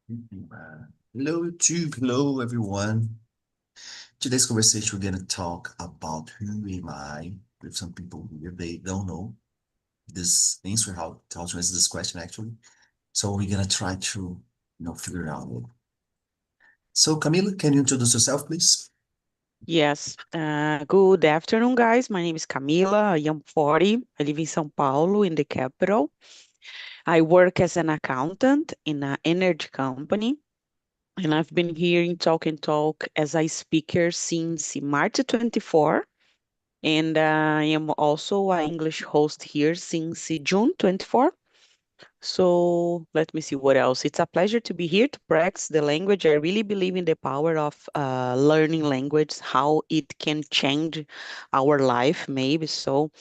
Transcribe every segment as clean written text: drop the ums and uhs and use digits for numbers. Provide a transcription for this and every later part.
Hello, YouTube. Hello, everyone. Today's conversation, we're going to talk about who am I with some people here. They don't know this answer, how to answer this question, actually. So we're going to try to, figure it out. So, Camila, can you introduce yourself, please? Yes. Good afternoon, guys. My name is Camila. I am 40. I live in São Paulo, in the capital. I work as an accountant in an energy company, and I've been here in Talk and Talk as a speaker since March 24. And I am also an English host here since June 24. So let me see what else. It's a pleasure to be here to practice the language. I really believe in the power of learning language, how it can change our life, maybe. So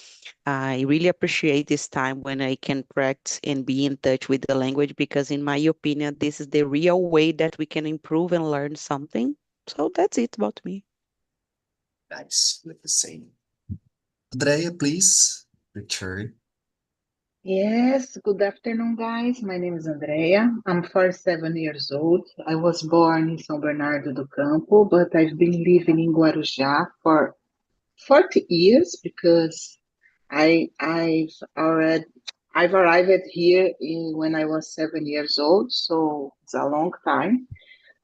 I really appreciate this time when I can practice and be in touch with the language because, in my opinion, this is the real way that we can improve and learn something. So that's it about me. Nice. With the same. Andrea, please return. Yes, good afternoon, guys. My name is Andrea. I'm 47 years old. I was born in São Bernardo do Campo, but I've been living in Guarujá for 40 years because I've already I've arrived here when I was 7 years old, so it's a long time.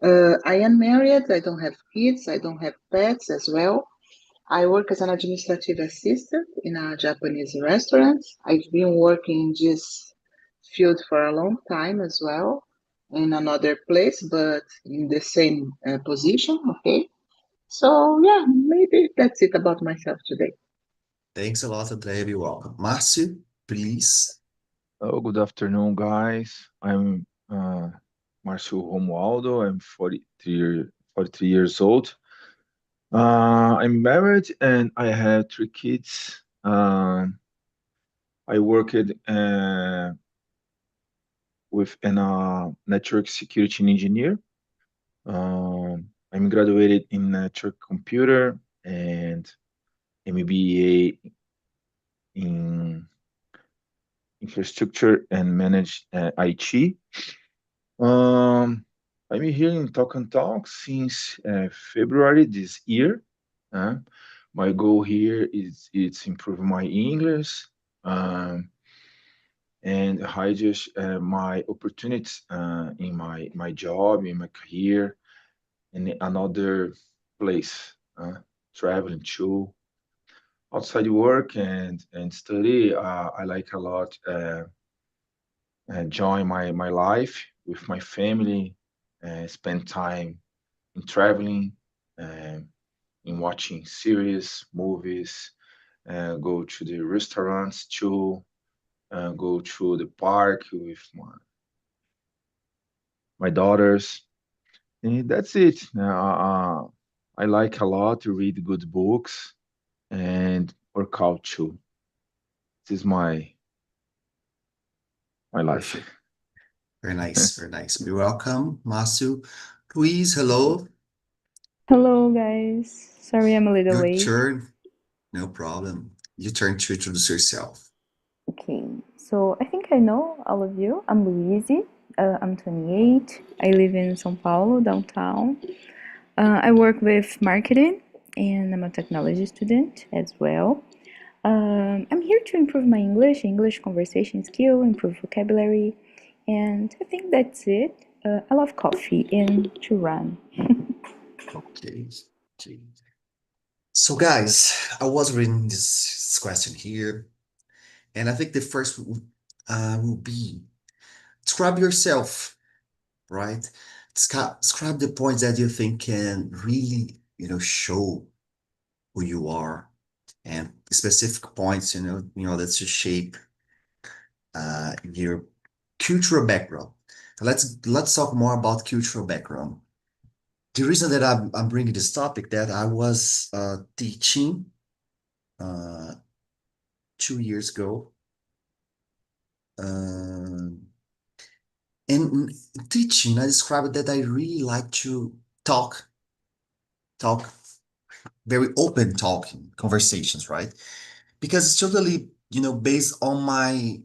I am married. I don't have kids. I don't have pets as well. I work as an administrative assistant in a Japanese restaurant. I've been working in this field for a long time as well, in another place, but in the same position. Okay. So, yeah, maybe that's it about myself today. Thanks a lot, Andrea. You're welcome. Márcio, please. Oh, good afternoon, guys. I'm Marcio Romualdo. I'm 43 years old. I'm married and I have three kids. I worked with an network security engineer. I'm graduated in network computer and MBA in infrastructure and managed IT. Um, I'm here in Talk and Talk since February this year. Uh, my goal here is it's improve my English and I just my opportunities in my job, in my career, in another place, traveling to outside work and study. I like a lot enjoy my life with my family, spend time in traveling, uh, in watching series, movies, go to the restaurants too, go to the park with my daughters. And that's it. I like a lot to read good books and work out too. This is my life. Perfect. Very nice. Very nice. You're welcome, Márcio. Please, hello. Hello, guys. Sorry I'm a little Your late. turn. No problem. Your turn to introduce yourself. Okay, so I think I know all of you. I'm Luizzi. I'm 28. I live in São Paulo, downtown. I work with marketing and I'm a technology student as well. I'm here to improve my English conversation skill, improve vocabulary, and I think that's it. I love coffee and to run. Okay. Okay. So, guys, I was reading this question here, and I think the first will be describe yourself, right? Describe the points that you think can really, show who you are, and specific points, that to shape your cultural background. Let's talk more about cultural background. The reason that I'm bringing this topic that I was teaching uh, 2 years ago. Um, and in teaching, I described that I really like to talk, very open talking conversations, right? Because it's totally, based on my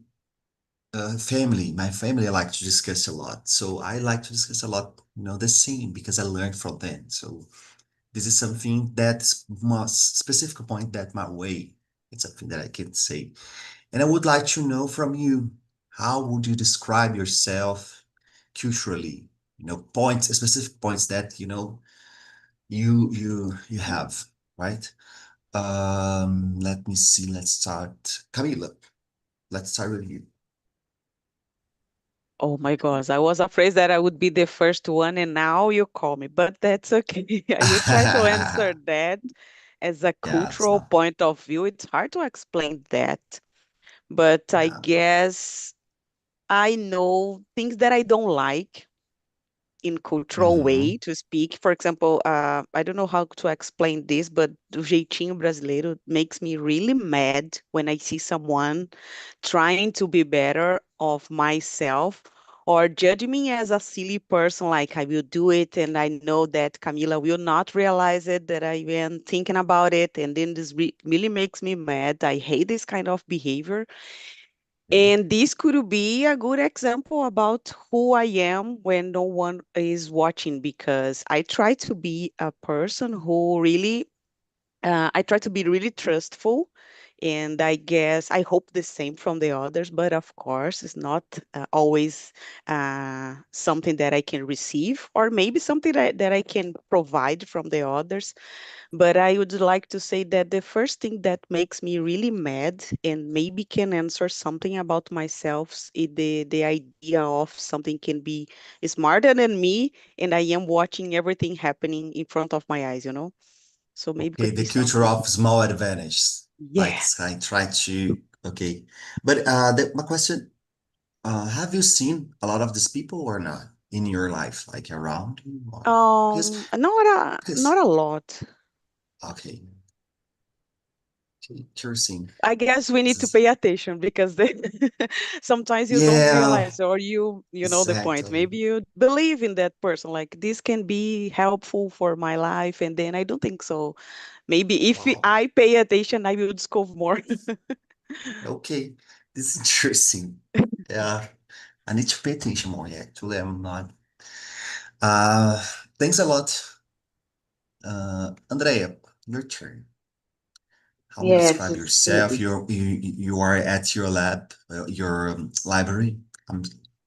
family, my family, I like to discuss a lot. So I like to discuss a lot, the same because I learned from them. So this is something that's most specific point that my way. It's something that I can say. And I would like to know from you, how would you describe yourself culturally? Points, specific points that, you have, right? Let me see. Let's start. Camila, let's start with you. Oh my gosh, I was afraid that I would be the first one, and now you call me, but that's okay. I will try to answer that as a Yeah, it's cultural not. point of view. It's hard to explain that, but I Yeah. guess I know things that I don't like in cultural Mm-hmm. way to speak. For example, I don't know how to explain this, but o jeitinho brasileiro makes me really mad when I see someone trying to be better of myself or judge me as a silly person, like I will do it, and I know that Camila will not realize it, that I am thinking about it, and then this really makes me mad. I hate this kind of behavior. And this could be a good example about who I am when no one is watching, because I try to be a person who really, I try to be really trustful. And I guess I hope the same from the others, but of course, it's not always something that I can receive, or maybe something that I can provide from the others. But I would like to say that the first thing that makes me really mad and maybe can answer something about myself is the idea of something can be smarter than me and I am watching everything happening in front of my eyes, you know? So maybe Okay, could the be culture something. of small advantages. Like Yeah. I try to, okay. But my question, have you seen a lot of these people or not in your life, like around you? Or, because, Not because, a lot. okay, okay, interesting. I guess we This need to is, pay attention because sometimes you don't yeah, realize, or you know the point. exactly. Maybe you believe in that person, like this can be helpful for my life, and then I don't think so. Maybe if Wow. I pay attention, I will discover more. Okay, this is interesting. Yeah, I need to pay attention more. Yeah, actually, I'm not. Uh, thanks a lot, Andrea. Your turn. How would you Yes, describe yourself? it's You are at your lab, your library. Um,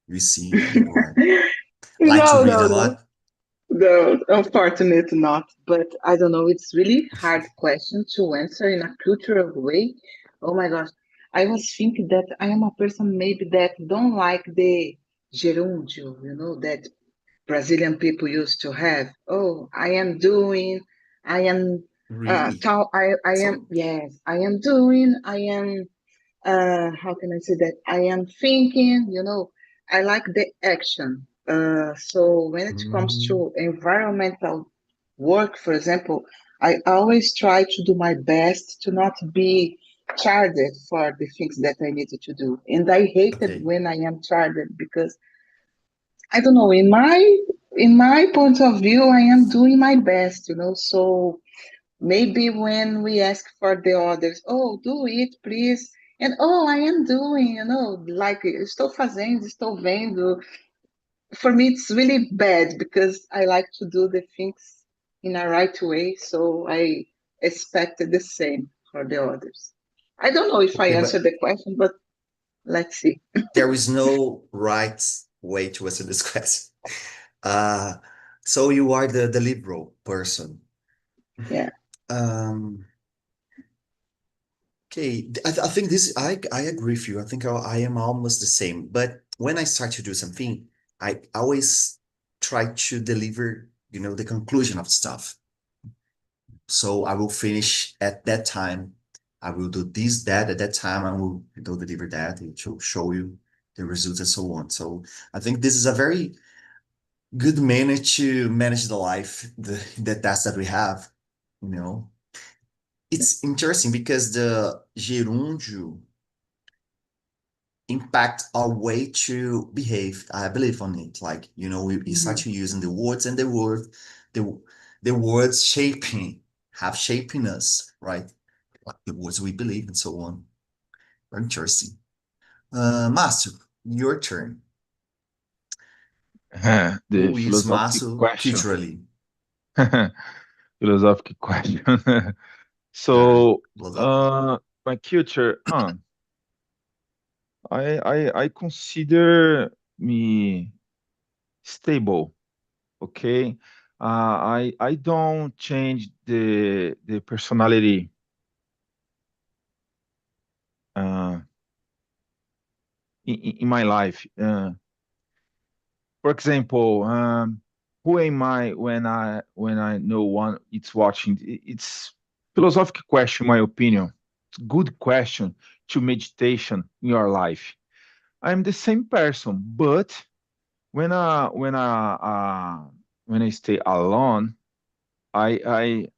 we see that you are like to no, read no, a no. lot. No, unfortunately not. But I don't know. It's really hard question to answer in a cultural way. Oh my gosh. I was thinking that I am a person maybe that don't like the gerúndio, that Brazilian people used to have. Oh, I am doing, I am, Really? I am, So, yes, I am doing, I am how can I say that? I am thinking, I like the action. So when it comes mm, to environmental work, for example, I always try to do my best to not be charged for the things that I needed to do. And I hated okay, when I am charged because I don't know, in my point of view, I am doing my best, so maybe when we ask for the others, oh, do it, please. And oh, I am doing, like estou fazendo, estou vendo. For me, it's really bad because I like to do the things in a right way. So I expected the same for the others. I don't know if I okay, answered but the question, but let's see. there is no right way to answer this question. Uh, so you are the liberal person. Yeah. Um, okay, I think this I agree with you. I think I am almost the same. But when I start to do something, I always try to deliver, the conclusion of stuff. So I will finish at that time. I will do this, that at that time. I will deliver that to show you the results and so on. So I think this is a very good manner to manage the life, the task that we have. You know, it's interesting because the gerúndio impact our way to behave. I believe on it. Like, we start Mhm. to using the words and the the words have shaping us, right? Like the words we believe and so on. Very interesting. Márcio, Your turn. The Who is philosophic Masu question. culturally? Philosophic question. Yeah, So, philosophical. my culture, I consider me stable. Okay, I don't change the personality uh, in my life. For example, who am I when I know one it's watching? It's philosophical question, my opinion. It's a good question to meditation in your life. I'm the same person, but when I when I when I stay alone, I I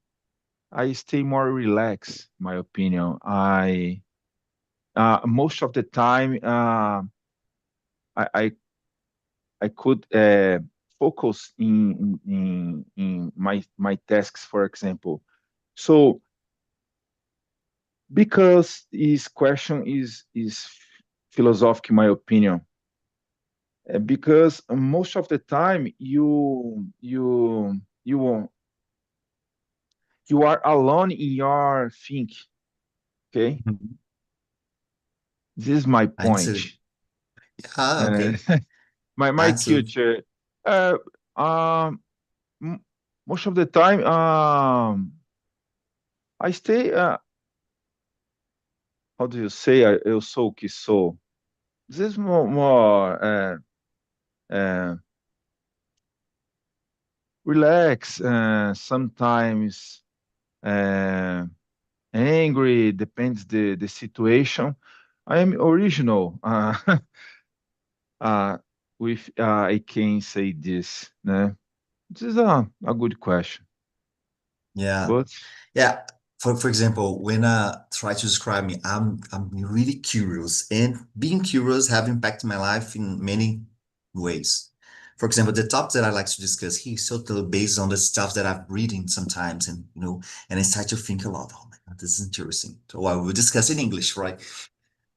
I stay more relaxed. My opinion. I most of the time I I could focus in my tasks, for example. So because this question is philosophical, in my opinion, because most of the time you are alone in your think. Okay, Mhm. this is my I point. see. Ah, Uh, okay. my Answer. culture. Uh, um, Most of the time, I stay. How do you say? Eu sou o que sou. This is more uh, relax. Sometimes uh, angry. Depends the situation. I am original. Uh, with I can say this. Né? This is a good question, Yeah. but Yeah. For example, when I try to describe me, I'm really curious, and being curious have impacted my life in many ways. For example, the topic that I like to discuss here is totally based on the stuff that I'm reading sometimes, and and I start to think a lot. Oh my God, this is interesting. So I will discuss in English, right?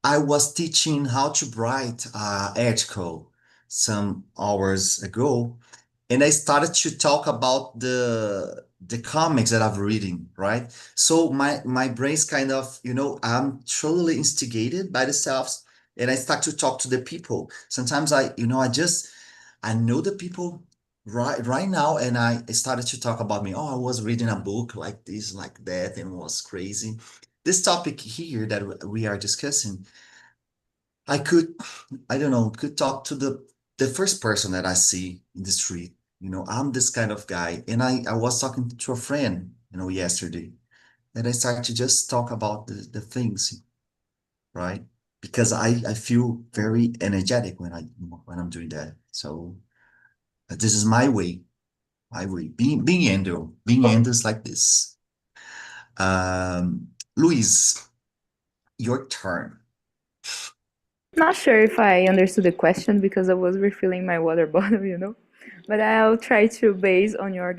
I was teaching how to write article some hours ago, and I started to talk about the comics that I'm reading, right? So my brain's kind of, I'm totally instigated by the selves, and I start to talk to the people. Sometimes I know the people right now, and I started to talk about me. Oh, I was reading a book like this, like that, and it was crazy. This topic here that we are discussing, I could, I don't know, could talk to the first person that I see in the street. I'm this kind of guy. And I was talking to a friend, yesterday, and I started to just talk about the things, right? Because I feel very energetic when I'm doing that. So this is my way, my way. Being Andrew is like this. Luis, your turn. Not sure if I understood the question because I was refilling my water bottle. But I'll try to base on your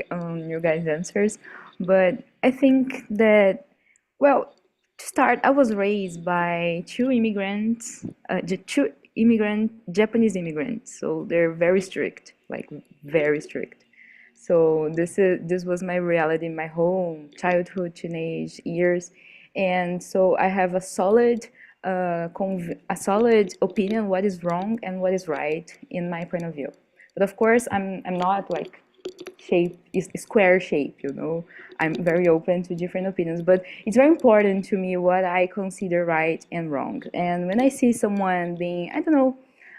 guys' answers. But I think that, well, to start, I was raised by two immigrants, two immigrant Japanese immigrants. So they're very strict, like very strict. So this was my reality in my whole childhood, teenage years, and so I have a solid opinion what is wrong and what is right in my point of view. But of course, I'm not like shape is square shape. I'm very open to different opinions, but it's very important to me what I consider right and wrong. And when I see someone being, I don't know,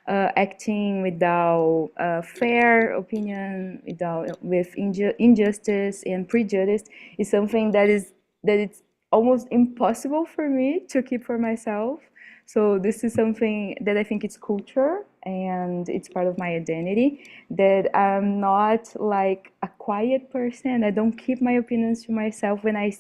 acting without fair opinion, without with injustice and prejudice, is something that it's almost impossible for me to keep for myself. So this is something that I think it's culture and it's part of my identity, that I'm not like a quiet person. I don't keep my opinions to myself when I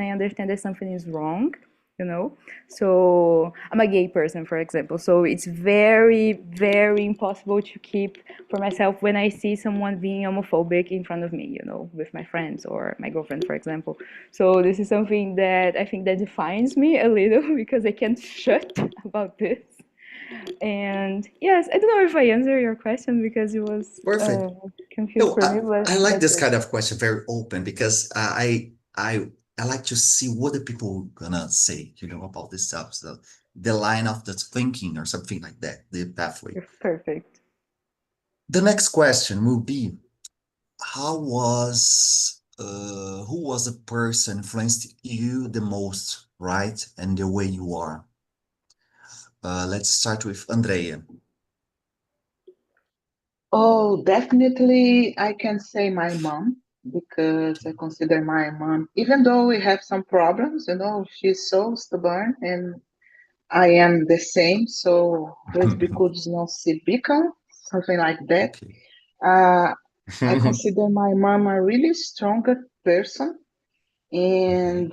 understand that something is wrong, you know? So I'm a gay person, for example. So it's very, very impossible to keep for myself when I see someone being homophobic in front of me, with my friends or my girlfriend, for example. So this is something that I think that defines me a little because I can't shut about this. And yes, I don't know if I answered your question because it was Perfect. confused No, for me, but I like that's this it. kind of question, very open, because I like to see what the people gonna say, about this stuff. So the line of the thinking or something like that, the pathway. You're perfect. The next question will be, who was the person influenced you the most, right? And the way you are. Let's start with Andrea. Oh, definitely, I can say my mom because I consider my mom, even though we have some problems, she's so stubborn and I am the same. So, dois bicudos não se bicam, something like that. Okay. I consider my mom a really stronger person, and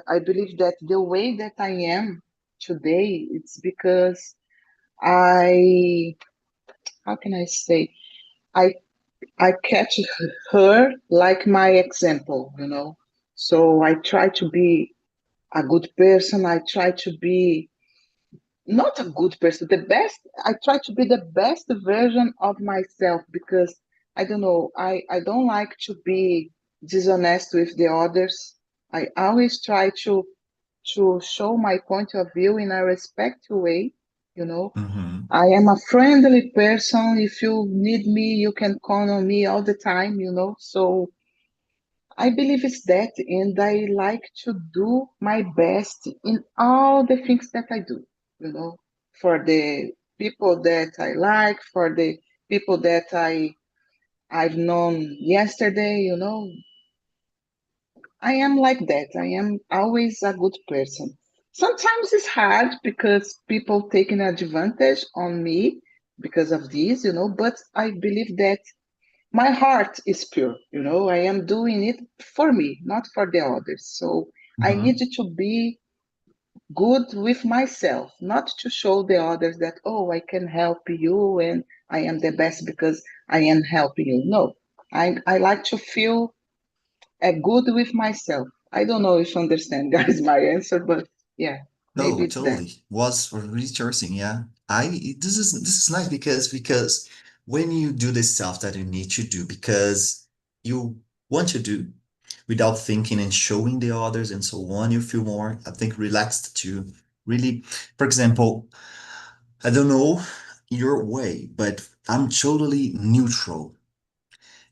I believe that the way that I am today, it's because I, how can I say, I I catch her like my example. So I try to be a good person. I try to be not a good person, the best. I try to be the best version of myself because I don't know, I don't like to be dishonest with the others. I always try to show my point of view in a respectful way. Mhm. I am a friendly person. If you need me, you can count on me all the time. So I believe it's that, and I like to do my best in all the things that I do, for the people that I like, for the people that I've known yesterday. I am like that. I am always a good person. Sometimes it's hard because people taking advantage on me because of this, but I believe that my heart is pure. I am doing it for me, not for the others. So I need Mhm. to be good with myself, not to show the others that, oh, I can help you and I am the best because I am helping you. No, I like to feel good with myself. I don't know if you understand, guys, my answer, but yeah, maybe No, it's that. totally. Was really interesting. Yeah. This is nice because when you do the stuff that you need to do because you want to do without thinking and showing the others and so on, you feel more, I think, relaxed to really, for example, I don't know your way, but I'm totally neutral.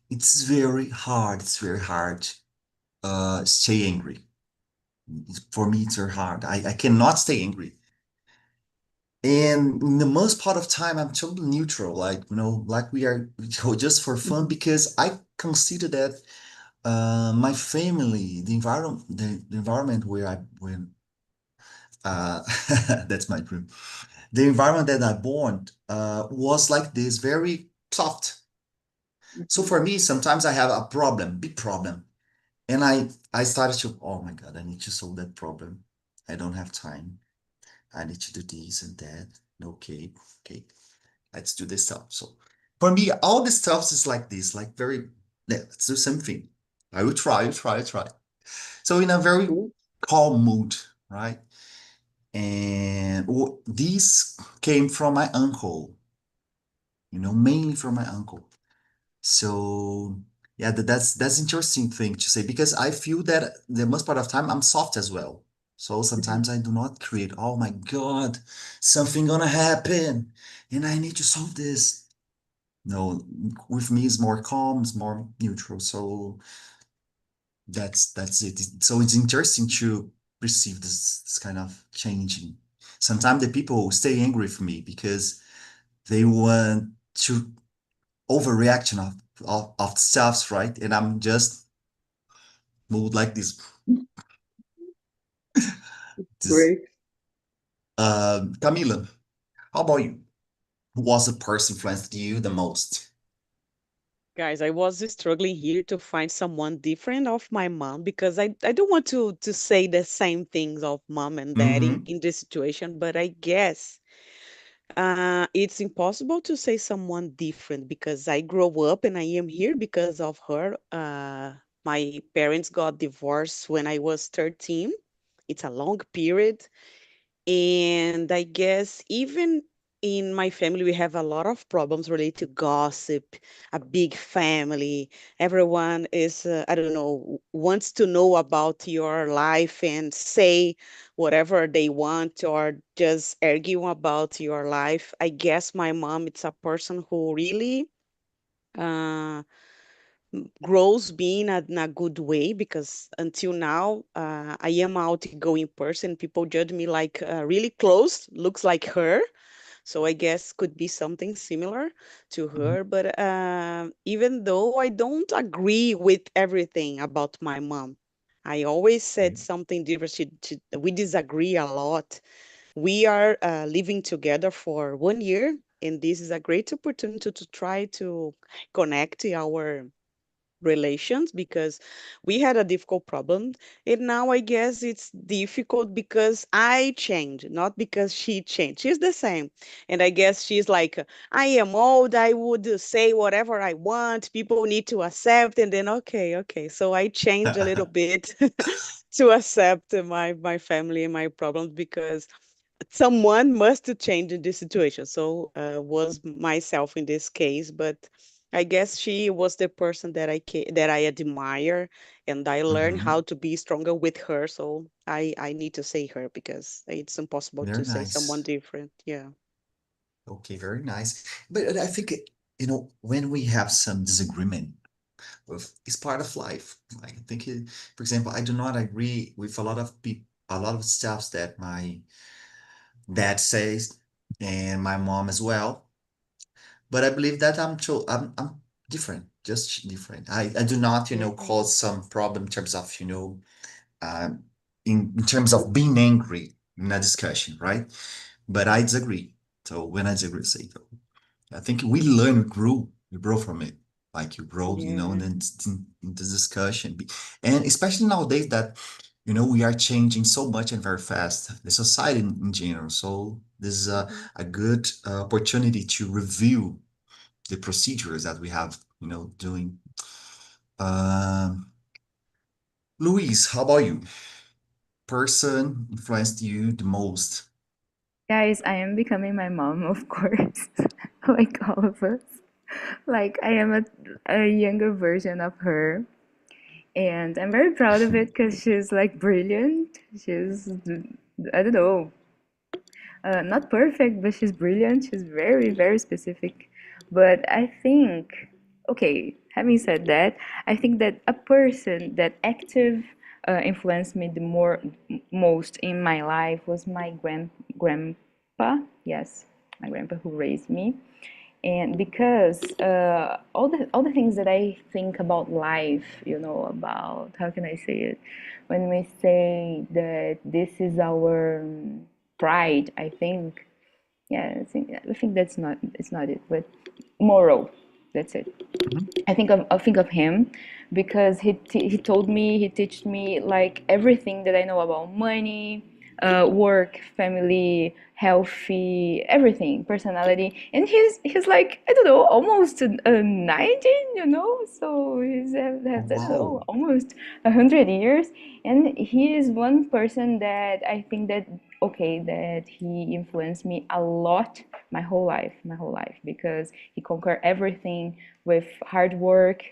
It's very hard, stay angry. For me, it's very hard. I cannot stay angry. And in the most part of time, I'm totally neutral, like we are just for fun, Mhm. because I consider that my family, the environment uh, that's my dream. The environment that I born was like this, very soft. So Mhm. for me, sometimes I have a problem, big problem, and I started to, oh my God, I need to solve that problem. I don't have time. I need to do this and that. Okay, okay. Let's do this stuff. So for me, all this stuff is like this, like very, yeah, let's do something. I will try. So in a very Cool. calm mood, right? And this came from my uncle, mainly from my uncle. So yeah, that's interesting thing to say because I feel that the most part of time I'm soft as well. So Mhm. sometimes I do not create, oh my God, something gonna happen and I need to solve this. No, with me it's more calm, it's more neutral. So that's it. So it's interesting to perceive this kind of changing. Sometimes the people stay angry with me because they want to overreaction of stuffs, right? And I'm just moved like this. This Great. Camila, how about you? Who was the person influenced you the most? Guys, I was struggling here to find someone different of my mom because I don't want to say the same things of mom and daddy Mm-hmm. in this situation, but I guess it's impossible to say someone different because I grew up and I am here because of her. My parents got divorced when I was 13. It's a long period. And I guess even in my family, we have a lot of problems related to gossip, a big family. Everyone is, I don't know, wants to know about your life and say whatever they want or just argue about your life. I guess my mom, it's a person who really uh, grows being in a good way because until now I am outgoing person. People judge me like really close, looks like her. So I guess could be something similar to Mhm. her. But even though I don't agree with everything about my mom, I always said Okay. something different. We disagree a lot. We are living together for 1 year, and this is a great opportunity to try to connect our relations because we had a difficult problem, and now I guess it's difficult because I changed, not because she changed. She's the same, and I guess she's like, I am old, I would say whatever I want, people need to accept, and then okay, so I changed a little bit to accept my family and my problems because someone must change in this situation. So was myself in this case, but I guess she was the person that that I admire, and I learned Mhm. how to be stronger with her. So I need to say her because it's impossible Very to say someone nice. different. Yeah. Okay, very nice. But I think, when we have some disagreement it's part of life. Like, I think, for example, I do not agree with a lot of people, a lot of stuff that my dad says and my mom as well. But I believe that I'm different, just different. I do not, Yeah. cause some problem in terms of, um, in terms of being angry in a discussion, right? But I disagree. So when I disagree, say, I think we grow from it. Like you grow, and Yeah. then in the discussion. And especially nowadays that, we are changing so much and very fast, the society in general. So this is Mhm. a good opportunity to review the procedures that we have, doing. Um, Luis, how about you? Person influenced you the most? Guys, I am becoming my mom, of course, like all of us. Like, I am a younger version of her, and I'm very proud of it because she's like brilliant. She's, I don't know, not perfect, but she's brilliant. She's very, very specific. But I think, okay, having said that, I think that a person that active influenced me the most in my life was my grandpa. Yes, my grandpa who raised me. And because all the things that I think about life, about how can I say it, when we say that this is our pride, I think, yeah, I think that's not, it's not it, but moral, that's it. Mhm. I think of him because he told me, he taught me like everything that I know about money, work, family, healthy, everything, personality. And he's like, I don't know, almost 19, so he's Oh, has I don't know, wow. almost 100 years. And he is one person that I think that, okay, that he influenced me a lot my whole life, because he conquered everything with hard work.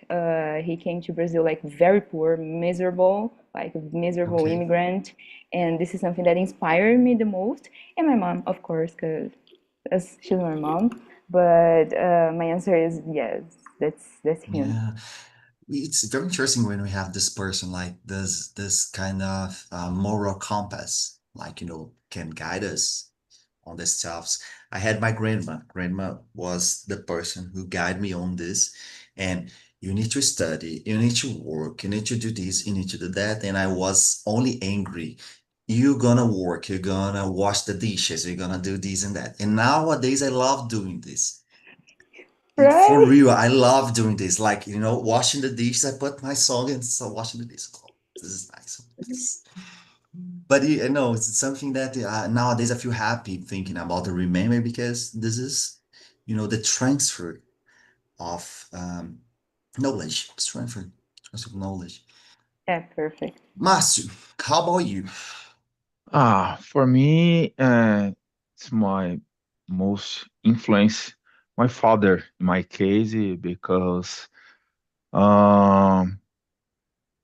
He came to Brazil like very poor, miserable, like a miserable Okay. immigrant, and this is something that inspired me the most. And my mom, of course, because she's my mom. But my answer is yes. That's him. Yeah. It's very interesting when we have this person like this kind of moral compass, like, can guide us on the stuffs. I had my grandma. Grandma was the person who guided me on this. And you need to study, you need to work, you need to do this, you need to do that. And I was only angry. You're gonna work, you're gonna wash the dishes, you're gonna do this and that. And nowadays I love doing this. For Right? real, I love doing this. Like, washing the dishes, I put my song and start washing the dishes. Oh, this is nice. But it's something that nowadays I feel happy thinking about the remember because this is, the transfer of knowledge. It's transfer of knowledge. Yeah, perfect. Márcio, how about you? For me, it's my most influence my father in my case because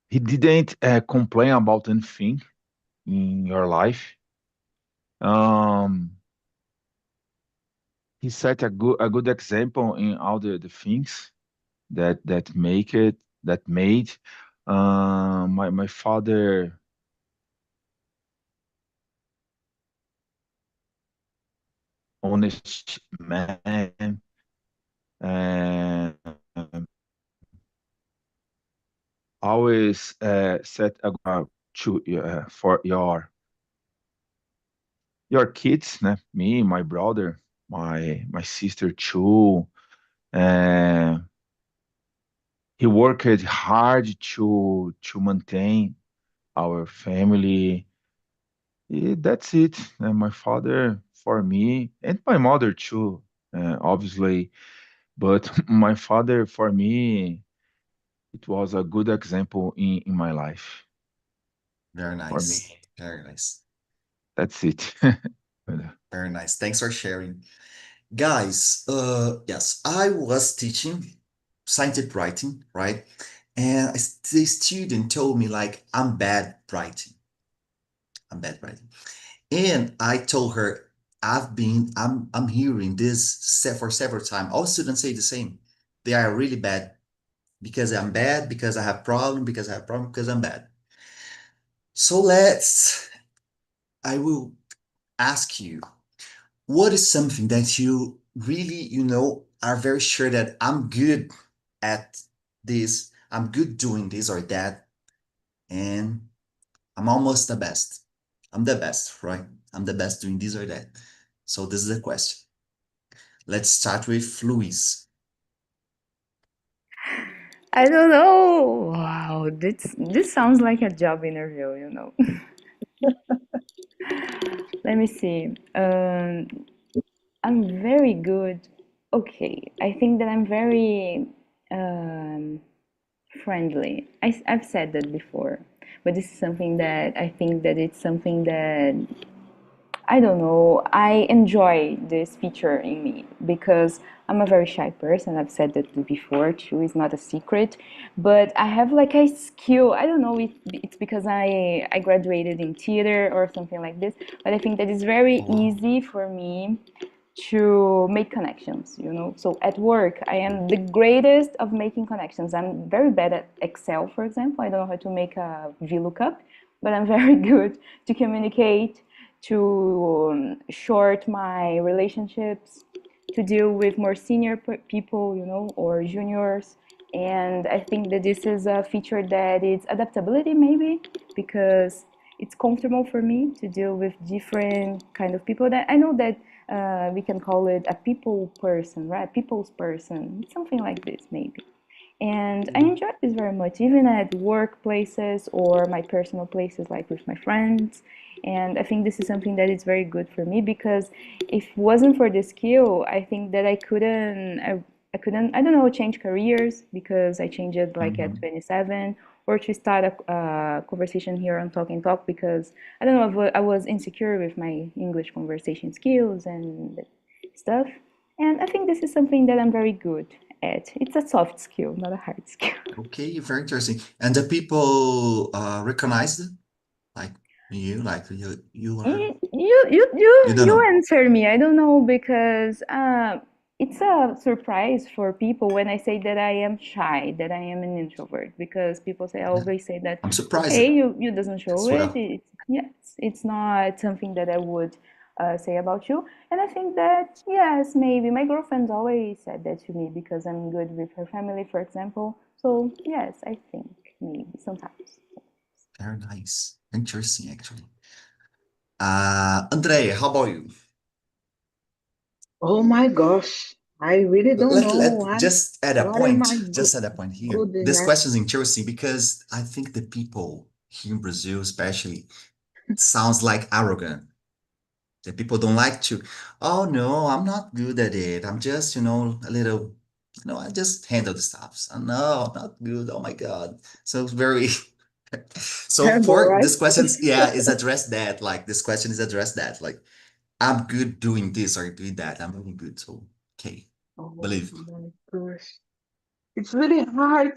he didn't complain about anything in your life. He set a good example in all the things that made my father honest man and always set a goal for your kids, né? Me, my brother, my sister too. Uh, he worked hard to maintain our family. That's it. My father for me and my mother too, obviously. But my father for me, it was a good example in my life. Very For nice. me, Very nice. that's it. Very nice. Thanks for sharing. Guys, yes, I was teaching scientific writing, right? And the student told me like I'm bad writing. I'm bad writing. And I told her I'm hearing this for several times. All students say the same. They are really bad because I'm bad, because I have problem, because I have problem, because I'm bad. So I will ask you, what is something that you really, are very sure that I'm good at this, I'm good doing this or that, and I'm almost the best. I'm the best, right? I'm the best doing this or that. So this is the question. Let's start with Luis. I don't know. Wow, this sounds like a job interview, you know. Let me see. I'm very good. Okay, I think that I'm very friendly. I've said that before, but this is something that I think that it's something that I don't know. I enjoy this feature in me because I'm a very shy person. I've said that before too. It's not a secret, but I have like a skill. I don't know if it's because I graduated in theater or something like this, but I think that it's very easy for me to make connections, you know. So at work, I am the greatest of making connections. I'm very bad at Excel, for example. I don't know how to make a VLOOKUP, but I'm very good to communicate, to short my relationships, to deal with more senior people, you know, or juniors. And I think that this is a feature that is adaptability, maybe, because it's comfortable for me to deal with different kind of people. That I know that we can call it a people person, right? People's person, something like this, maybe. And I enjoy this very much, even at workplaces or my personal places, like with my friends. And I think this is something that is very good for me because if it wasn't for this skill, I think that I couldn't, I don't know, change careers because I changed it like at 27 or to start a conversation here on Talk and Talk because I don't know, I was insecure with my English conversation skills and stuff. And I think this is something that I'm very good at. It's a soft skill, not a hard skill. Okay, very interesting. And the people recognized it, like you are. You don't You know. answer me. I don't know because it's a surprise for people when I say that I am shy, that I am an introvert, because people say Yeah, always say that, I'm surprised okay, you doesn't show as it. well. Yes, it's not something that I would say about you. And I think that yes, maybe my girlfriend's always said that to me because I'm good with her family, for example. So yes, I think maybe sometimes. Very nice. Interesting, actually. Andrea, how about you? Oh my gosh, I really don't Let know let just at a what am point, I just at a point here. good This enough. question is interesting because I think the people here in Brazil, especially, sounds like arrogant. The people don't like to, oh no, I'm not good at it. I'm just, a little, I just handle the stuff. So, no, I'm not good. Oh my God. So it's very so Terrible, for right? this questions, yeah, is addressed that. Like this question is addressed that. Like I'm good doing this or doing that. I'm really good. So, okay, Oh believe. my gosh. It's really hard.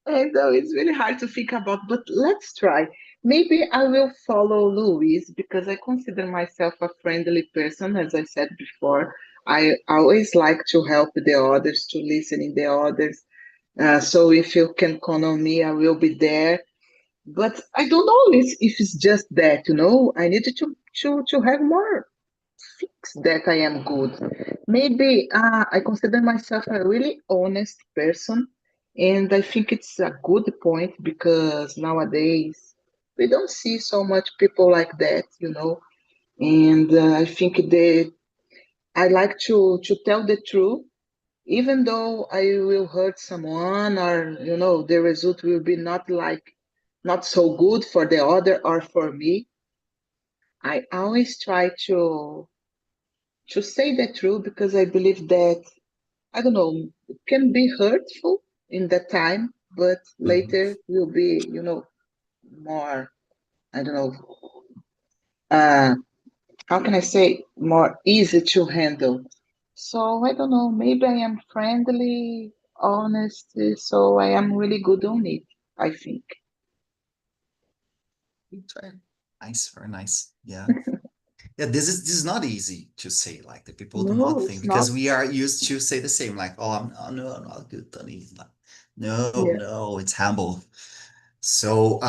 I know it's really hard to think about, but let's try. Maybe I will follow Louise because I consider myself a friendly person, as I said before. I always like to help the others, to listen in the others. So if you can count on me, I will be there. But I don't know if it's just that, I need to have more fix that I am good. Maybe I consider myself a really honest person, and I think it's a good point because nowadays we don't see so much people like that. And I think that I like to tell the truth, even though I will hurt someone, or the result will be not so good for the other or for me. I always try to say the truth because I believe that, I don't know, it can be hurtful in that time, but Mhm. later will be, more, I don't know, uh, how can I say, more easy to handle. So I don't know, maybe I am friendly, honest, so I am really good on it, I think. Try. Nice, very nice. Yeah. Yeah, this is not easy to say. Like the people do not No, think it's not. because we are used to say the same. Like, oh, oh, no, I'm not good, Tony. Like, no, Yeah. no, it's humble. So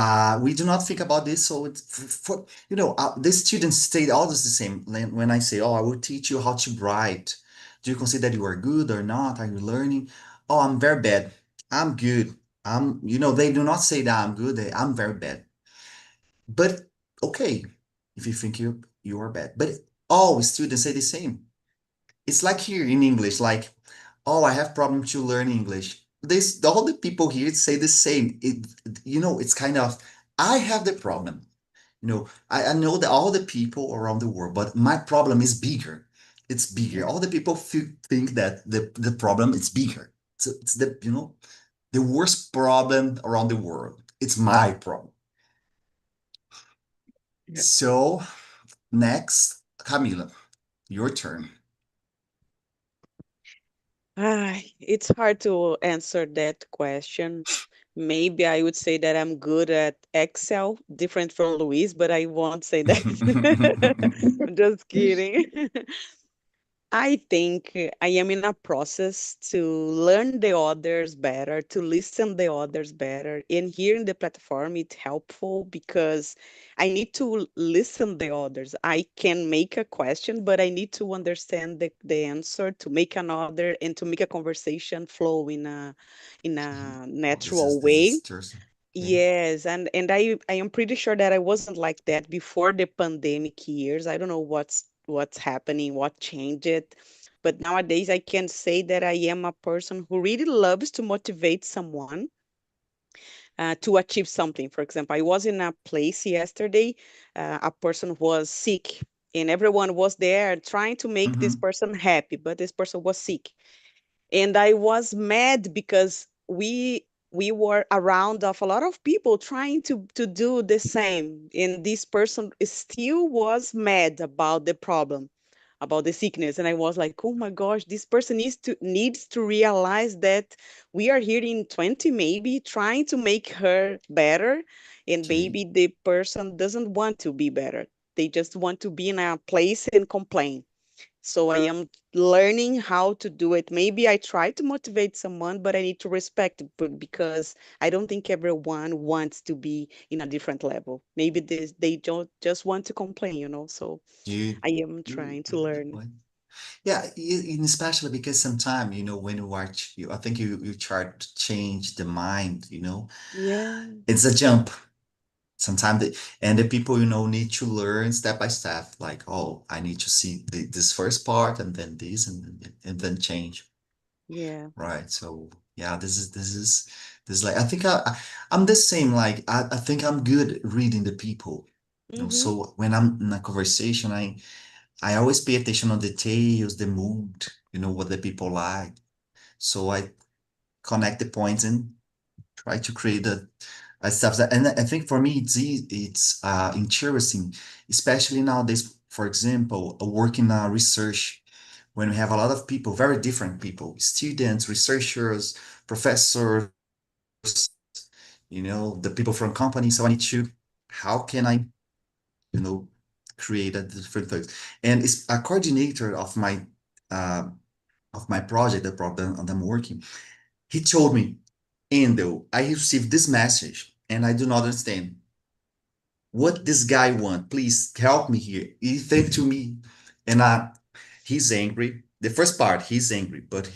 we do not think about this. So it's the students stay always the same. When I say, oh, I will teach you how to write. Do you consider that you are good or not? Are you learning? Oh, I'm very bad. I'm good. They do not say that I'm good. I'm very bad. But okay, if you think you are bad. But all students say the same. It's like here in English, like, oh, I have problem to learn English. This all the people here say the same. It's kind of I have the problem. I know that all the people around the world, but my problem is bigger. It's bigger. Yeah. All the people think that the problem is bigger. So it's the worst problem around the world. It's my problem. Yeah. So next, Camila, your turn. It's hard to answer that question. Maybe I would say that I'm good at Excel, different from Luis, but I won't say that. I'm just kidding. I think I am in a process to learn the others better, to listen the others better. And here in the platform, it's helpful because I need to listen the others. I can make a question, but I need to understand the answer to make another and to make a conversation flow Okay. in a Oh, this is natural this way. is interesting. Okay. Yes, and I am pretty sure that I wasn't like that before the pandemic years. I don't know what's happening, what changed it, but nowadays I can say that I am a person who really loves to motivate someone to achieve something. For example, I was in a place yesterday, a person was sick, and everyone was there trying to make this Mm-hmm. person happy, but this person was sick, and I was mad because we were around of a lot of people trying to do the same, and this person still was mad about the problem, about the sickness, and I was like, oh my gosh, this person needs to realize that we are here in 20 maybe trying to make her better, and Okay. maybe the person doesn't want to be better, they just want to be in a place and complain. So I am learning how to do it. Maybe I try to motivate someone, but I need to respect it because I don't think everyone wants to be in a different level. Maybe they don't just want to complain. So You, I am trying to good learn. point. Yeah, and especially because sometimes, when you watch, I think you try to change the mind, Yeah, it's a jump. Sometimes and the people, need to learn step by step, like, oh, I need to see this first part and then this and then change. yeah. Right. So yeah, this is like I think I'm the same. Like I think I'm good at reading the people. Mm-hmm. So when I'm in a conversation, I always pay attention on details, the mood, what the people like. So I connect the points and try to create a stuff that, and I think for me it's interesting, especially nowadays. For example, a work in research, when we have a lot of people, very different people, students, researchers, professors, the people from companies. So I need to, how can I, create a different things? And it's a coordinator of my project, the problem that I'm working. He told me, Endo, I received this message and I do not understand what this guy want. Please help me here. He said to me, and he's angry. The first part, he's angry, but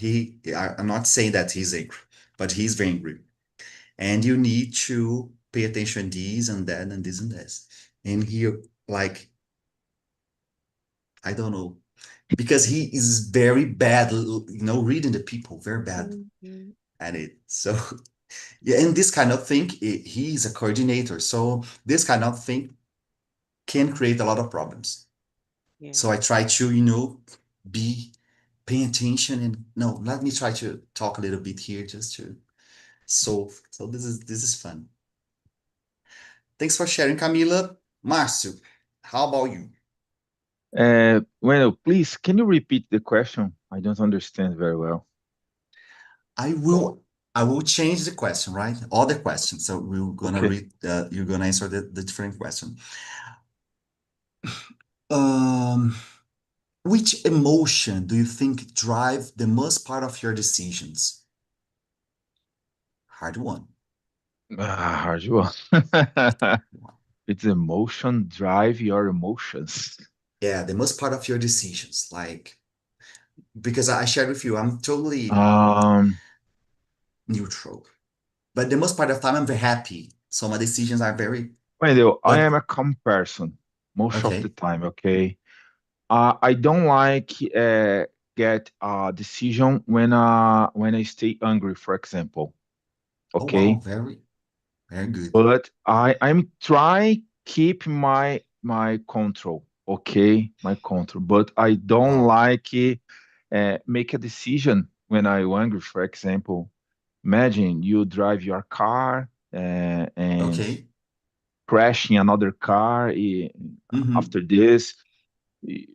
I'm not saying that he's angry, but he's very angry. And you need to pay attention this and that and this and this. And he, like, I don't know, because he is very bad, reading the people, very bad Mhm. at it. So, yeah, and this kind of thing, he's a coordinator. So this kind of thing can create a lot of problems. Yeah. So I try to, be paying attention and no, let me try to talk a little bit here just to so this is fun. Thanks for sharing, Camila. Márcio, how about you? Well, please, can you repeat the question? I don't understand very well. I will change the question, right? All the questions. So we're gonna Okay. read. You're gonna answer the different question. Um, which emotion do you think drive the most part of your decisions? Hard one. Hard one. It's emotion drive your emotions. Yeah, the most part of your decisions, like because I shared with you, I'm totally Um, neutral, but the most part of the time I'm very happy. So my decisions are very, well, I but am a calm person most of the okay. time, okay? I don't like get a decision when I stay angry, for example, Oh wow, okay? very, very good. But I'm trying keep my control, okay? My control, but I don't Wow. like make a decision when I'm angry, for example. Imagine you drive your car and Okay. crashing another car. Mm-hmm. After this, y-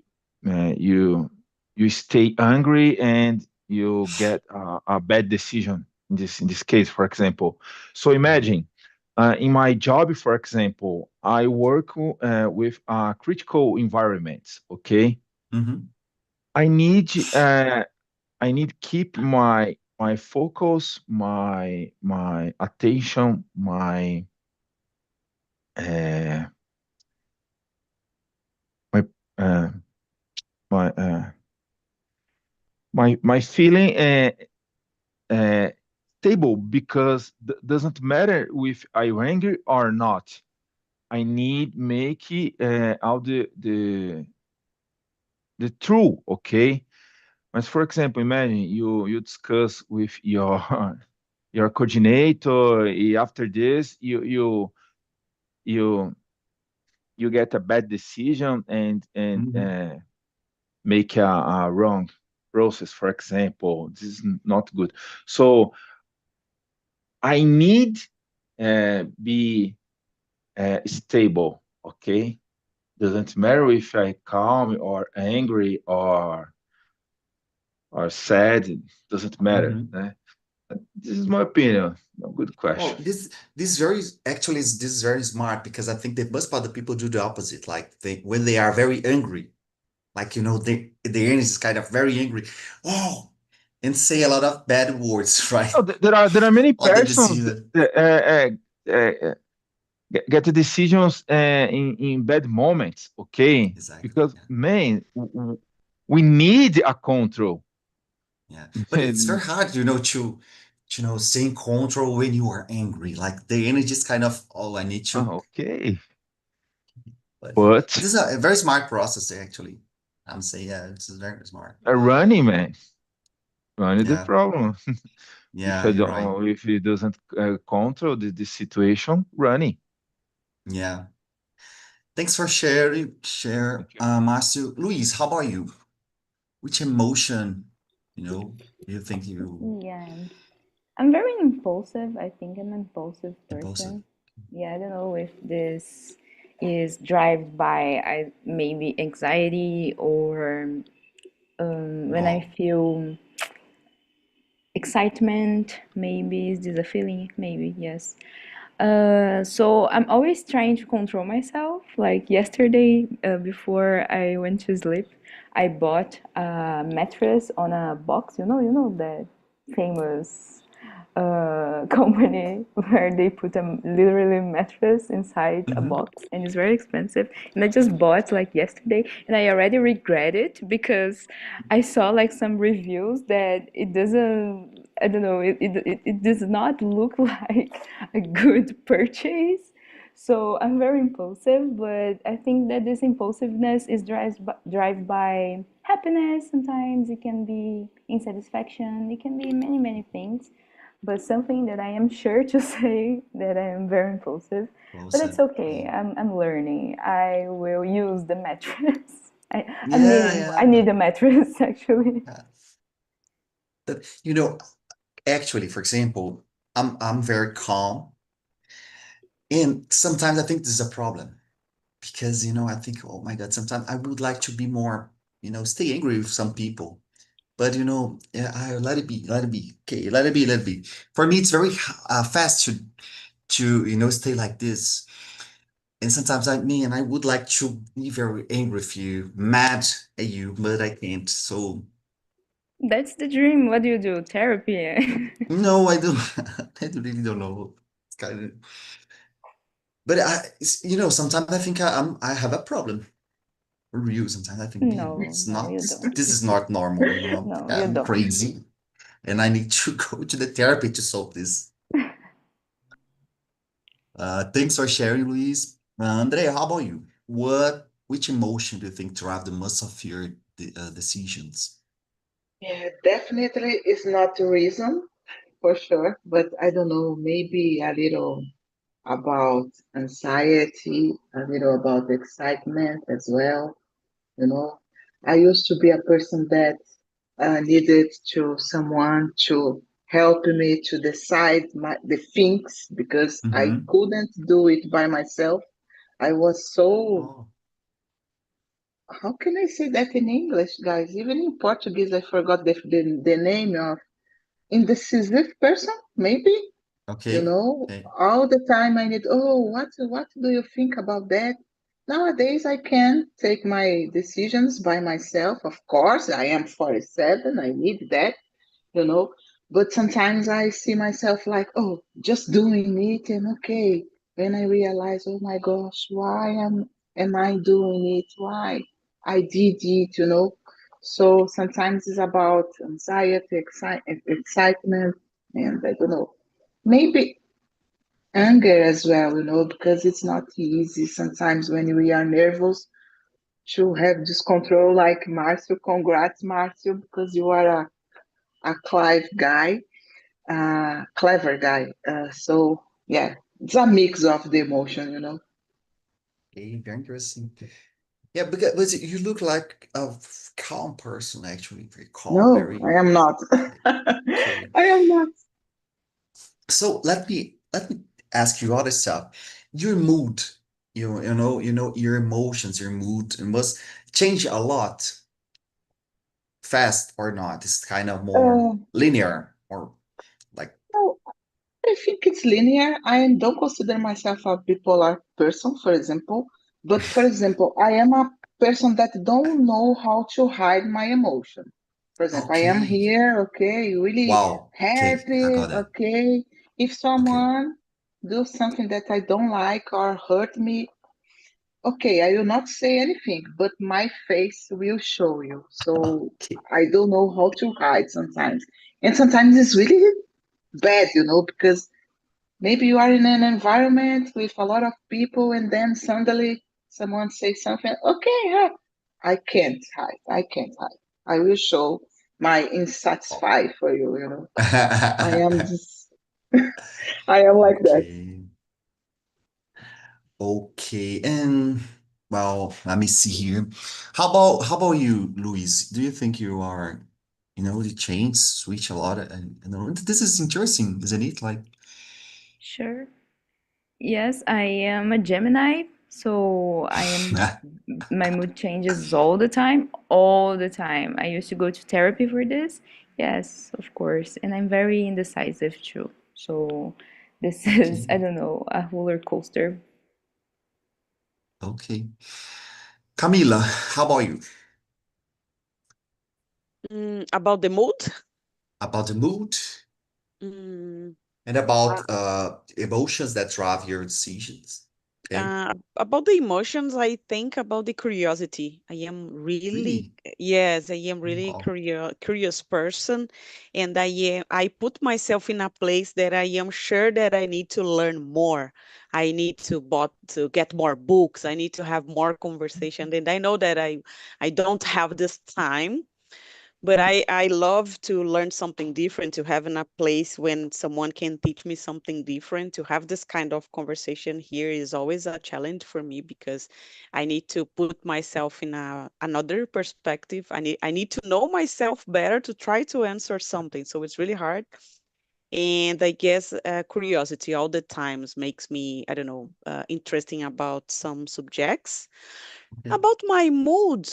you stay angry and you get a bad decision in this case, for example. So Wow. imagine in my job, for example, I work with critical environments. Okay, Mm-hmm. I need uh, I need keep my focus, my attention, uh, my uh, my my feeling uh, stable because doesn't matter if I'm angry or not. I need make all the true, okay? But for example, imagine you discuss with your your coordinator. After this, you you get a bad decision and Mm-hmm. make a wrong process. For example, this is not good. So I need be stable, okay? Doesn't matter if I calm or angry or sad, it doesn't matter. Mm-hmm. Né? This is my opinion. A good Oh, question. this very actually this is very smart because I think that most of the people do the opposite. Like when they are very angry, like the energy is kind of very angry. Oh, and say a lot of bad words, right? Oh, there are many On the persons decision. that get the decisions in bad moments, okay? Exactly. Because Yeah. man, we need a control. Yeah. But it's very hard, stay in control when you are angry. Like the energy is kind of, oh, I need to. Okay, But but this is a very smart process, actually. I'm saying, yeah, this is very smart. running, man, running the Yeah. problem. If Yeah, I you're right. don't, if he doesn't control the situation, running. Yeah. Thanks for sharing, Thank you. Márcio. Luis, how about you? Which emotion, do you think you Yeah, I'm very impulsive. I think I'm an impulsive impulsive? person. Yeah, I don't know if this is driven by maybe anxiety or when I Oh, feel excitement, maybe is this a feeling? Maybe, yes. So I'm always trying to control myself. Like yesterday, before I went to sleep, I bought a mattress on a box. You know that famous company where they put a literally mattress inside a hmm. box, and it's very expensive. And I just bought like yesterday, and I already regret it because I saw like some reviews that it doesn't. I don't know. It does not look like a good purchase. So I'm very impulsive, but I think that this impulsiveness is driven by happiness. Sometimes it can be insatisfaction. It can be many, many things. But something that I am sure to say that I am very impulsive. But it's Awesome. okay. I'm learning. I will use the mattress. Yeah, I yeah. need a mattress actually. Yeah. But actually, for example, I'm very calm, and sometimes I think this is a problem because I think, oh my God, sometimes I would like to be more, stay angry with some people. But yeah, I let it be, let it be. Okay, let it be, let it be. For me, it's very fast to stay like this. And sometimes I would like to be very angry with you, mad at you, but I can't. So That's the dream. What do you do? Therapy. no, I don't. I really don't know. It's kind of, but sometimes I think I have a problem. For real, sometimes I think, man, No, it's no, not you this. don't. This is not normal. No, you I'm don't. crazy, and I need to go to the therapy to solve this. Thanks for sharing, Luis. Andre, how about you? Which emotion do you think drive the most of your decisions? Yeah, definitely it's not the reason for sure, but I don't know, maybe a little about anxiety, a little about excitement as well. You know, I used to be a person that needed to someone to help me to decide the things because I Mm-hmm. couldn't do it by myself. I was so, Oh, how can I say that in English, guys? Even in Portuguese, I forgot the name of indecisive person, maybe. okay. Okay. All the time I need, oh, what do you think about that? Nowadays I can take my decisions by myself. Of course, I am 47, I need that, you know. But sometimes I see myself like, oh, just doing it and okay. Then I realize, oh my gosh, am I doing it? Why I did it? So sometimes it's about anxiety, excitement, and I don't know. Maybe anger as well, because it's not easy sometimes when we are nervous to have this control like Marcio. Congrats, Marcio, because you are a clever guy. So yeah, it's a mix of the emotion. Okay, very interesting. Yeah, because you look like a calm person, actually. Very calm, No, very I am not. okay. Okay. I am not. So let me ask you other stuff. Your mood, your emotions, your mood, and must change a lot, fast or not. It's kind of more Uh, linear or like, no, I think it's linear. I don't consider myself a bipolar person, for example. But for example, I am a person that don't know how to hide my emotion. For example, I am okay, here, okay, really wow, okay, I happy, got it. okay. If Okay, someone do something that I don't like or hurt me, okay, I will not say anything, but my face will show you. So okay. I don't know how to hide sometimes. And sometimes it's really bad, because maybe you are in an environment with a lot of people and then suddenly someone says something, okay, huh, I can't hide. I can't hide. I will show my Oh. insatisfied for you. I am just, I am like that. Okay. Okay. And well, let me see here. How about you, Luis? Do you think you are, you change, switch a lot? And this is interesting, isn't it? Like, Sure. Yes, I am a Gemini. So my mood changes all the time, all the time. I used to go to therapy for this. Yes, of course. And I'm very indecisive too. So this is, I Okay. don't know, a roller coaster. Okay. Camila, how about you? About the mood? About the mood Mm, and about emotions that drive your decisions. Okay. about the emotions, I think about the curiosity. I am really, Really? yes, I am really Wow. curious person, and I put myself in a place that I am sure that I need to learn more. I need to get more books. I need to have more conversation, and I know that I don't have this time, but I love to learn something different, to have in a place when someone can teach me something different. To have this kind of conversation here is always a challenge for me because I need to put myself in another perspective. I need to know myself better to try to answer something. So it's really hard. And I guess curiosity all the times makes me, I don't know, interesting about some subjects. Okay. About my mood,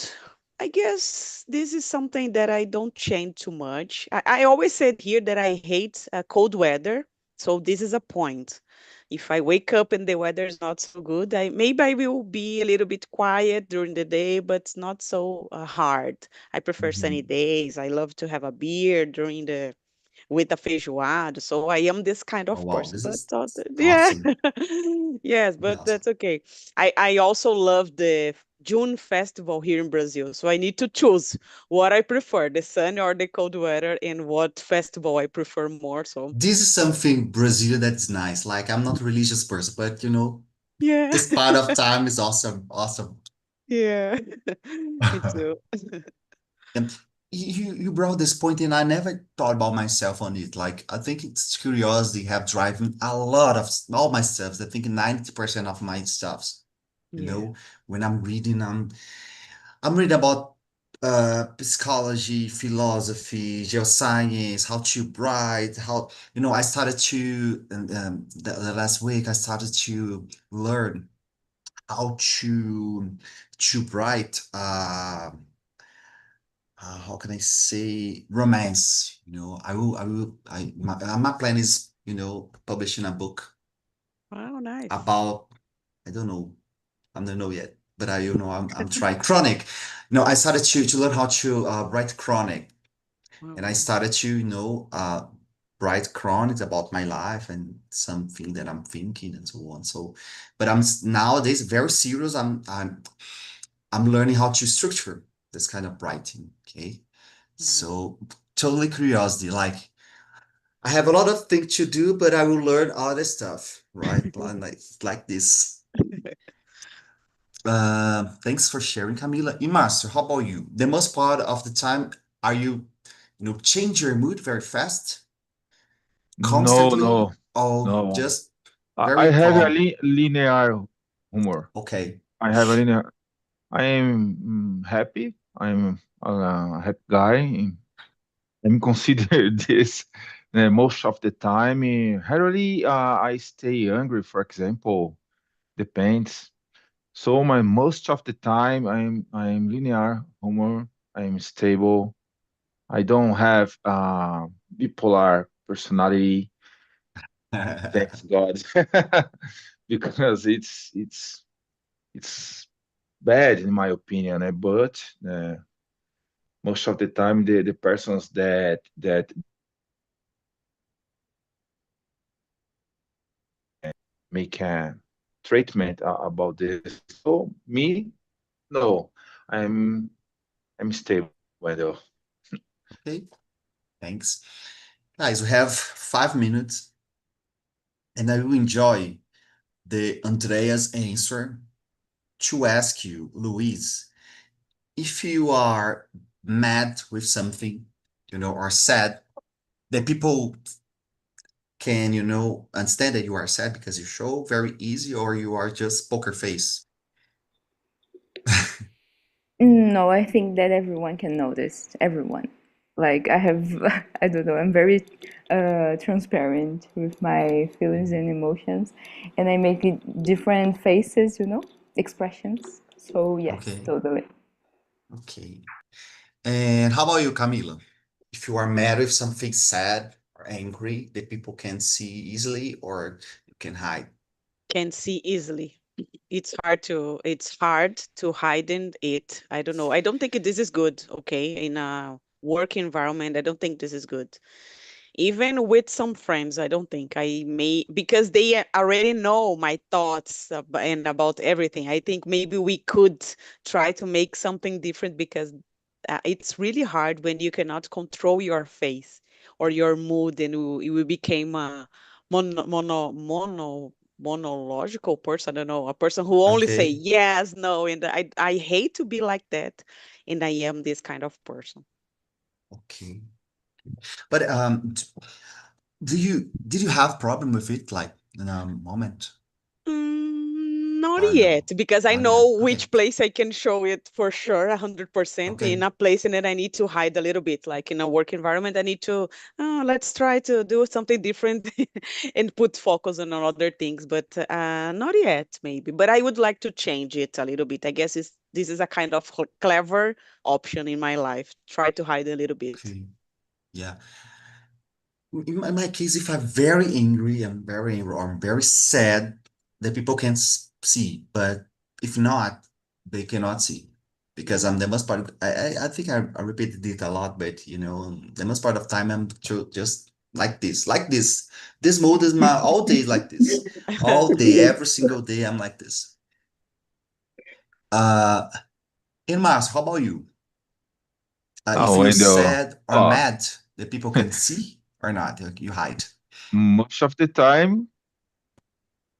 I guess this is something that I don't change too much. I always said here that I hate cold weather, so this is a point. If I wake up and the weather is not so good, maybe I will be a little bit quiet during the day, but not so hard. I prefer sunny Mhm. days. I love to have a beer during the with a feijoada. So I am this kind Oh, of wow. person, This but is yeah, awesome. yes, Really but awesome. that's okay. I also love the June festival here in Brazil, so I need to choose what I prefer, the sun or the cold weather, and what festival I prefer more. So This is something Brazilian that's nice. Like, I'm not a religious person, but yeah, this part of time is awesome. Awesome. yeah, me too. And you brought this point, and I never thought about myself on it. Like, I think it's curiosity have driving a lot of all my stuffs. I think 90% of my stuffs. You Yeah. know, when I'm reading, I'm reading about psychology, philosophy, geoscience, how to write, how I started to and the last week I started to learn how to write how can I say romance. My plan is publishing a book Wow, nice. about I don't know I don't know yet, but I'm trying chronic. No, I started to learn how to write chronic, and I Wow. started to write chronics about my life and something that I'm thinking and so on. So, but nowadays very serious. I'm learning how to structure this kind of writing. Okay, Wow. so totally curiosity. Like I have a lot of things to do, but I will learn other stuff, right? Like this. Thanks for sharing, Camila. Imaster, how about you? The most part of the time, are change your mood very fast, No, constantly, no, or no. just I very have a calm? linear humor. Okay. I have a linear. I am happy. I'm a happy guy. I'm considered this most of the time. Rarely I stay angry, for example. Depends. So my most of the time I'm linear humor. I'm stable. I don't have bipolar personality. Thanks God, because it's bad in my opinion. But most of the time the persons that make a treatment about this. So me, no, I'm I'm stable. Well, Okay, thanks. Guys, we have 5 minutes, and I will enjoy the Andrea's answer to ask you, Luis, if you are mad with something, or sad, that people can, understand that you are sad because you show very easy, or you are just poker face. No, I think that everyone can notice. Everyone. Like I have, I don't know. I'm very transparent with my feelings and emotions, and I make it different faces. expressions. So yes, Okay. totally. Okay. And how about you, Camila? If you are mad with something sad or angry that people can see easily or you can hide. Can see easily. It's hard to hide in it. I don't know. I don't think this is good, okay? In a work environment, I don't think this is good. Even with some friends, I don't think I may, because they already know my thoughts and about everything. I think maybe we could try to make something different, because it's really hard when you cannot control your face or your mood, and you became a monological person. I don't know, a person who only say Okay. yes, no, and I hate to be like that, and I am this kind of person. Okay. But did you have problem with it like in a moment Not or no? yet, because I Not yet. know Okay. which place I can show it for sure, 100%. In Okay. a place in it, I need to hide a little bit. Like in a work environment, I need to, let's try to do something different and put focus on other things. But not yet, maybe. But I would like to change it a little bit. I guess this is a kind of clever option in my life. Try to hide a little bit. Okay. Yeah. In my case, if I'm very angry, or I'm very sad, the people can see. But if not, they cannot see because I'm the most part. I think I repeated it a lot, but the most part of time I'm just like this, like this. This mode is my all day like this, all day, every single day I'm like this. Uh, in Mars, how about you? If Oh, you're and sad or oh, mad, the people can see or not, you hide. most of the time,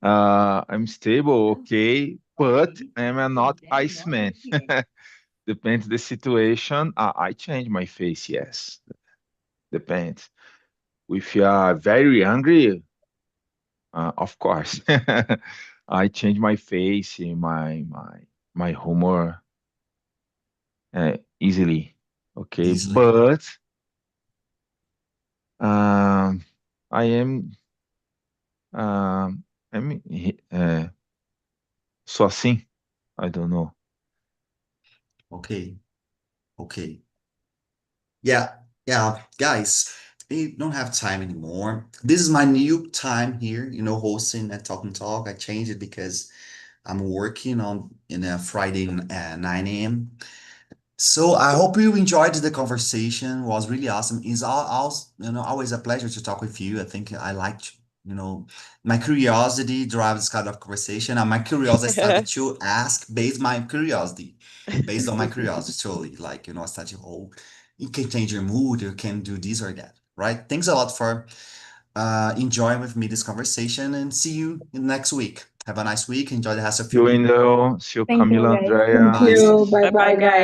I'm stable, okay, but I'm not Iceman. Depends the situation. I change my face, yes. Depends. If you are very angry, of course, I change my face, my humor easily. Okay, Easily. but um, I am I'm só assim. I don't know. Okay. Okay. Yeah. Yeah. Guys, we don't have time anymore. This is my new time here, hosting at Talk and Talk. I changed it because I'm working on in a Friday 9 a.m. So I hope you enjoyed the conversation. It was really awesome. It's always a pleasure to talk with you. I think I liked, my curiosity drives this kind of conversation. And my curiosity started to ask based on my curiosity, totally. Like, I started, oh, you can change your mood, you can do this or that, right? Thanks a lot for enjoying with me this conversation and see you next week. Have a nice week. Enjoy the rest of See you, your week. Wendell. See you, Thank you, Camila, guys. Thank Andrea. Bye. you. Bye Bye bye, bye, guys. guys.